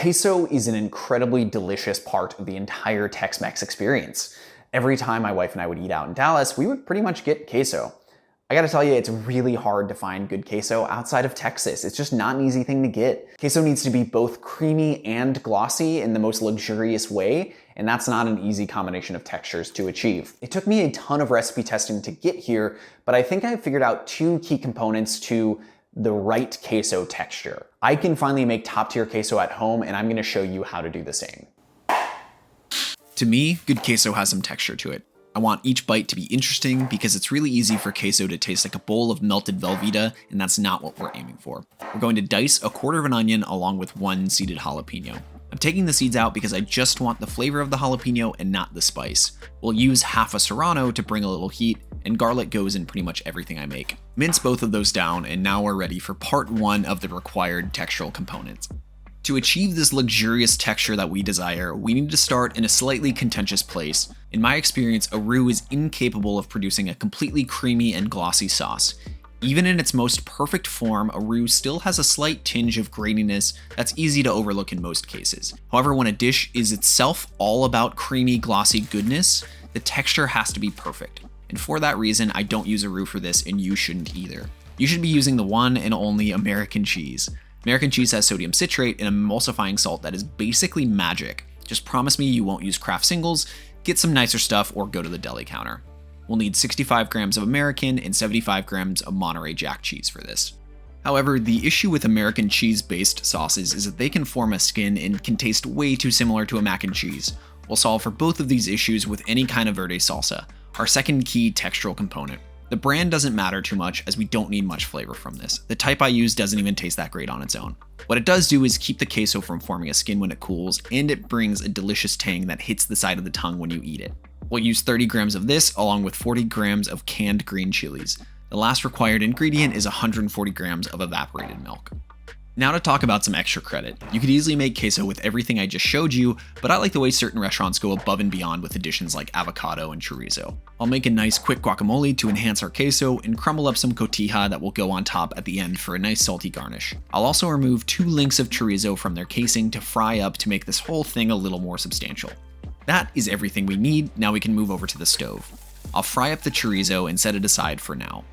Queso is an incredibly delicious part of the entire Tex-Mex experience. Every time my wife and I would eat out in Dallas, we would pretty much get queso. I gotta tell you, it's really hard to find good queso outside of Texas. It's just not an easy thing to get. Queso needs to be both creamy and glossy in the most luxurious way, and that's not an easy combination of textures to achieve. It took me a ton of recipe testing to get here, but I think I figured out two key components to the right queso texture. I can finally make top tier queso at home, and I'm gonna show you how to do the same. To me, good queso has some texture to it. I want each bite to be interesting because it's really easy for queso to taste like a bowl of melted Velveeta, and that's not what we're aiming for. We're going to dice a quarter of an onion along with one seeded jalapeno. I'm taking the seeds out because I just want the flavor of the jalapeno and not the spice. We'll use half a serrano to bring a little heat, and garlic goes in pretty much everything I make. Mince both of those down, and now we're ready for part one of the required textural components. To achieve this luxurious texture that we desire, we need to start in a slightly contentious place. In my experience, a roux is incapable of producing a completely creamy and glossy sauce. Even in its most perfect form, a roux still has a slight tinge of graininess that's easy to overlook in most cases. However, when a dish is itself all about creamy, glossy goodness, the texture has to be perfect. And for that reason, I don't use a roux for this, and you shouldn't either. You should be using the one and only American cheese. American cheese has sodium citrate, an emulsifying salt that is basically magic. Just promise me you won't use Kraft singles, get some nicer stuff, or go to the deli counter. We'll need 65 grams of American and 75 grams of Monterey Jack cheese for this. However, the issue with American cheese-based sauces is that they can form a skin and can taste way too similar to a mac and cheese. We'll solve for both of these issues with any kind of verde salsa, our second key textural component. The brand doesn't matter too much as we don't need much flavor from this. The type I use doesn't even taste that great on its own. What it does do is keep the queso from forming a skin when it cools, and it brings a delicious tang that hits the side of the tongue when you eat it. We'll use 30 grams of this along with 40 grams of canned green chilies. The last required ingredient is 140 grams of evaporated milk. Now to talk about some extra credit. You could easily make queso with everything I just showed you, but I like the way certain restaurants go above and beyond with additions like avocado and chorizo. I'll make a nice quick guacamole to enhance our queso and crumble up some cotija that will go on top at the end for a nice salty garnish. I'll also remove 2 links of chorizo from their casing to fry up to make this whole thing a little more substantial. That is everything we need. Now we can move over to the stove. I'll fry up the chorizo and set it aside for now.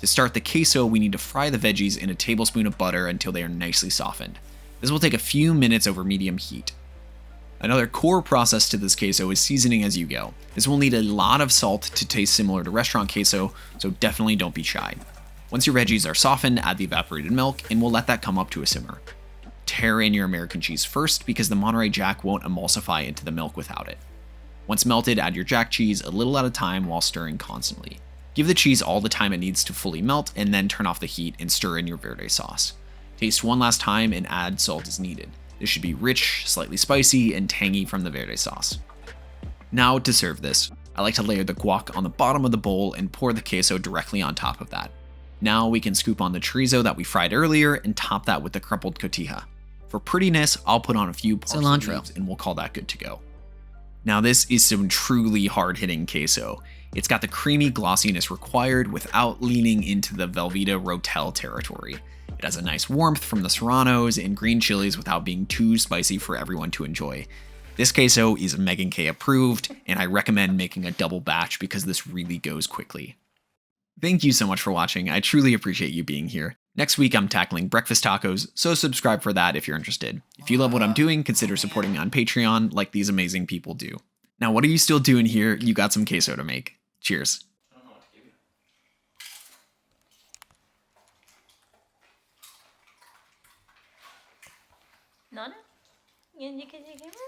To start the queso, we need to fry the veggies in a tablespoon of butter until they are nicely softened. This will take a few minutes over medium heat. Another core process to this queso is seasoning as you go. This will need a lot of salt to taste similar to restaurant queso, so definitely don't be shy. Once your veggies are softened, add the evaporated milk, and we'll let that come up to a simmer. Tear in your American cheese first because the Monterey Jack won't emulsify into the milk without it. Once melted, add your Jack cheese a little at a time while stirring constantly. Give the cheese all the time it needs to fully melt, and then turn off the heat and stir in your verde sauce. Taste one last time and add salt as needed. This should be rich, slightly spicy, and tangy from the verde sauce. Now to serve this, I like to layer the guac on the bottom of the bowl and pour the queso directly on top of that. Now we can scoop on the chorizo that we fried earlier and top that with the crumpled cotija. For prettiness, I'll put on a few parsley leaves and we'll call that good to go. Now this is some truly hard-hitting queso. It's got the creamy glossiness required without leaning into the Velveeta Rotel territory. It has a nice warmth from the serranos and green chilies without being too spicy for everyone to enjoy. This queso is Megan K approved, and I recommend making a double batch because this really goes quickly. Thank you so much for watching. I truly appreciate you being here. Next week, I'm tackling breakfast tacos, so subscribe for that if you're interested. If you love what I'm doing, consider supporting me on Patreon like these amazing people do. Now, what are you still doing here? You got some queso to make. Cheers. I don't know what to give you. Nana? Yan, you can give her?